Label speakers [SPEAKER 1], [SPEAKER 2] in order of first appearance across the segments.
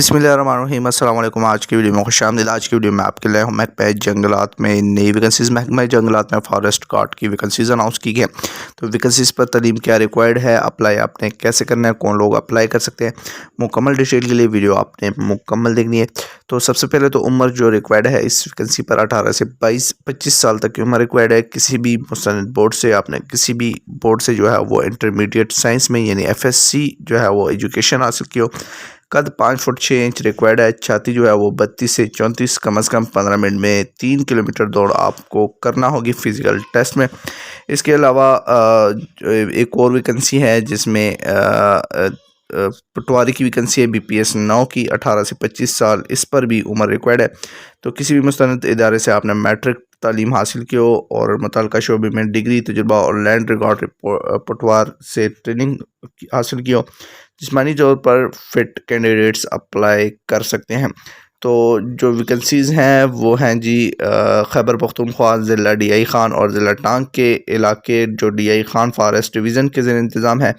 [SPEAKER 1] बिस्मिल्लाहिर्रहमानिर्रहीम अस्सलाम वालेकुम। आज की वीडियो में खुशामदीद। आज की वीडियो में आपके लिए महकमा जंगलात में नई वैकेंसीज़, महकमा जंगलात में फॉरेस्ट गार्ड की वैकेंसीज़ अनाउंस की गई। तो वैकेंसीज़ पर तालीम क्या रिक्वायर्ड है, अप्लाई आपने कैसे करना है, कौन लोग अप्लाई कर सकते हैं, मुकम्मल डिटेल के लिए वीडियो आपने मुकम्मल देखनी है। तो सबसे पहले तो उम्र जो रिक्वायर्ड है इस वैकेंसी पर 18 से 25 साल तक की उम्र रिक्वायर्ड है। किसी भी मुस्तनद बोर्ड से आपने किसी भी बोर्ड से जो है वो इंटरमीडिएट साइंस में यानी FSC जो है वो एजुकेशन हासिल की हो। कद 5 फुट 6 इंच रिक्वायर्ड है। छाती जो है वो 32 से 34, कम से कम 15 मिनट में 3 किलोमीटर दौड़ आपको करना होगी फिज़िकल टेस्ट में। इसके अलावा एक और वैकेंसी है जिसमें पटवारी की वैकेंसी है BPS 9 की, 18 से 25 साल, इस पर भी उम्र रिक्वायर्ड है। तो किसी भी मुस्तनद इदारे से आपने मैट्रिक तालीम हासिल की हो और मुतल्लिका शोबे में डिग्री, तजुर्बा और लैंड रिकॉर्ड पटवार से ट्रेनिंग हासिल की हो। जिस्मानी तौर पर फिट कैंडिडेट्स अप्लाई कर सकते हैं। तो जो वैकेंसीज़ हैं वो हैं जी खैबर पख्तूनख्वा ज़िला DI खान और ज़िला टांग के इलाके जो DI खान फॉरेस्ट डिवीज़न के ज़ेर इंतज़ाम है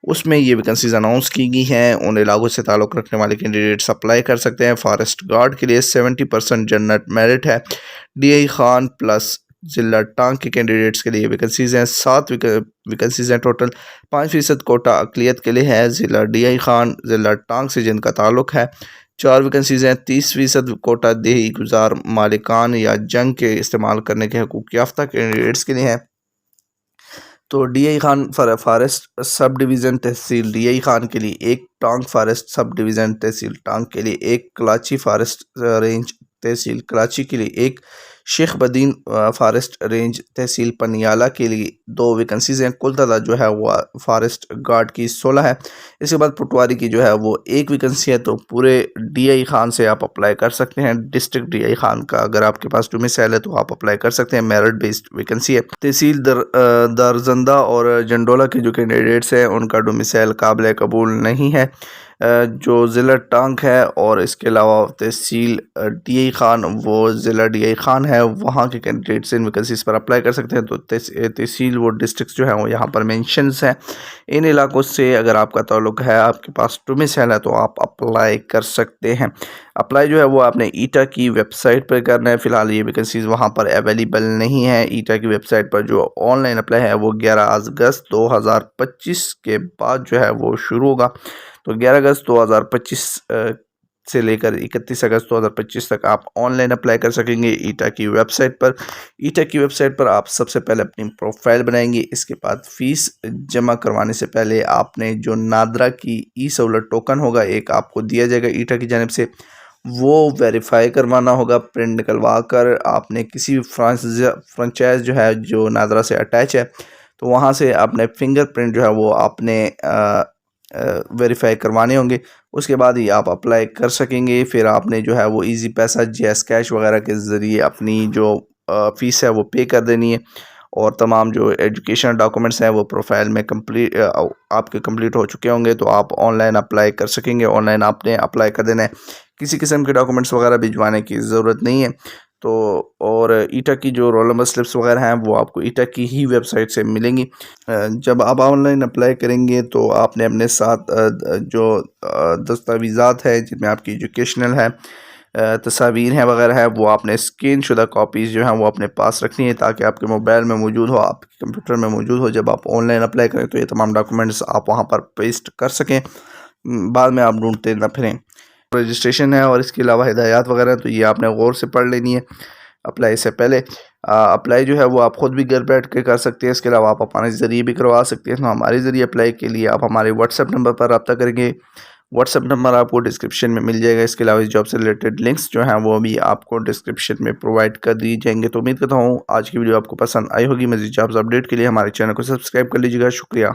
[SPEAKER 1] उसमें ये वैकेंसीज़ अनाउंस की गई हैं। उन इलाकों से ताल्लुक़ रखने वाले कैंडिडेट्स अप्लाई कर सकते हैं। फॉरेस्ट गार्ड के लिए 70% जनरल मेरिट है। DI खान प्लस ज़िला टांग के कैंडिडेट्स के लिए वैकेंसीज़ हैं। 7 वैकेंसीज़ हैं टोटल। 5% कोटा अक़लियत के लिए है ज़िला DI खान ज़िला टांग से जिनका ताल्लुक़ है। 4 वैकेंसीज़ हैं। 30% कोटा देही गुजार मालिकान या जंग के इस्तेमाल करने के हकूक़ याफ्ता कैंडिडेट्स के लिए है। तो DI Khan forest sub division tehsil DI Khan के लिए 1, टांग फॉरेस्ट सब डिवीज़न तहसील टांग के लिए 1, कराची फॉरेस्ट रेंज तहसील कराची के लिए 1, शेख बदीन फॉरेस्ट रेंज तहसील पनियाला के लिए 2 वैकेंसीज़ हैं। कुल तादाद जो है वो फॉरेस्ट गार्ड की 16 है। इसके बाद पटवारी की जो है वो 1 वैकेंसी है। तो पूरे DI खान से आप अप्लाई कर सकते हैं। डिस्ट्रिक्ट DI खान का अगर आपके पास डोमिसाइल है तो आप अप्लाई कर सकते हैं। मेरिट बेस्ड वैकेंसी है। तहसील दारजंदा और जंडोला के जो कैंडिडेट्स हैं उनका डोमिसाइल काबिल कबूल नहीं है। जो ज़िला टांग है और इसके अलावा तहसील DI खान वो ज़िला DI खान है, वहाँ के कैंडिडेट्स इन वैकेंसीज़ पर अप्लाई कर सकते हैं। तो तहसील वो डिस्ट्रिक्ट जो है वो यहाँ पर मेंशंस हैं। इन इलाकों से अगर आपका ताल्लुक़ है, आपके पास डोमिसाइल है, तो आप अप्लाई कर सकते हैं। अप्लाई जो है वो आपने ईटा की वेबसाइट पर करना है। फ़िलहाल ये वैकेंसीज़ वहाँ पर अवेलेबल नहीं है। ईटा की वेबसाइट पर जो ऑनलाइन अप्लाई है वो 11 अगस्त 2025 के बाद जो है वो शुरू होगा। तो 11 अगस्त 2025 से लेकर 31 अगस्त 2025 तक आप ऑनलाइन अप्लाई कर सकेंगे ईटा की वेबसाइट पर। ईटा की वेबसाइट पर आप सबसे पहले अपनी प्रोफाइल बनाएंगे। इसके बाद फ़ीस जमा करवाने से पहले आपने जो नादरा की ई-सहूलत टोकन होगा एक आपको दिया जाएगा ईटा की जानिब से, वो वेरीफाई करवाना होगा। प्रिंट निकलवा कर आपने किसी फ्रेंचाइज जो है जो नादरा से अटैच है तो वहाँ से आपने फिंगरप्रिंट जो है वो आपने वेरीफाई करवाने होंगे। उसके बाद ही आप अप्लाई कर सकेंगे। फिर आपने जो है वो इजी पैसा JS कैश वगैरह के ज़रिए अपनी जो फ़ीस है वो पे कर देनी है। और तमाम जो एजुकेशनल डॉक्यूमेंट्स हैं वो प्रोफाइल में आपके कंप्लीट हो चुके होंगे तो आप ऑनलाइन अप्लाई कर सकेंगे। ऑनलाइन आपने अप्लाई कर देना है। किसी किस्म के डॉक्यूमेंट्स वगैरह भिजवाने की ज़रूरत नहीं है। तो और ईटा की जो रोल नंबर स्लिप्स वगैरह हैं वो आपको ईटा की ही वेबसाइट से मिलेंगी। जब आप ऑनलाइन अप्लाई करेंगे तो आपने अपने साथ जो दस्तावेज़ात है जिनमें आपकी एजुकेशनल है, तस्वीर हैं वगैरह है, वो आपने स्कैन शुदा कॉपीज़ जो हैं वो अपने पास रखनी है ताकि आपके मोबाइल में मौजूद हो, आपके कंप्यूटर में मौजूद हो। जब आप ऑनलाइन अप्लाई करें तो ये तमाम डॉक्यूमेंट्स आप वहाँ पर पेस्ट कर सकें, बाद में आप ढूंढते ना फिरें। रजिस्ट्रेशन है और इसके अलावा हिदायत वगैरह तो ये आपने गौर से पढ़ लेनी है अप्लाई से पहले। अप्लाई जो है वो आप ख़ुद भी घर बैठ के कर सकते हैं। इसके अलावा आप हमारे ज़रिए भी करवा सकते हैं। तो हमारे ज़रिए अप्लाई के लिए आप हमारे व्हाट्सएप नंबर पर रब्ता करेंगे। व्हाट्सएप नंबर आपको डिस्क्रिप्शन में मिल जाएगा। इसके अलावा इस जॉब से रिलेटेड लिंक्स जो हैं वो भी आपको डिस्क्रिप्शन में प्रोवाइड कर दिए जाएंगे। तो उम्मीद करता हूँ आज की वीडियो आपको पसंद आई होगी। मज़ीद जॉब्स अपडेट के लिए हमारे चैनल को सब्सक्राइब कर लीजिएगा। शुक्रिया।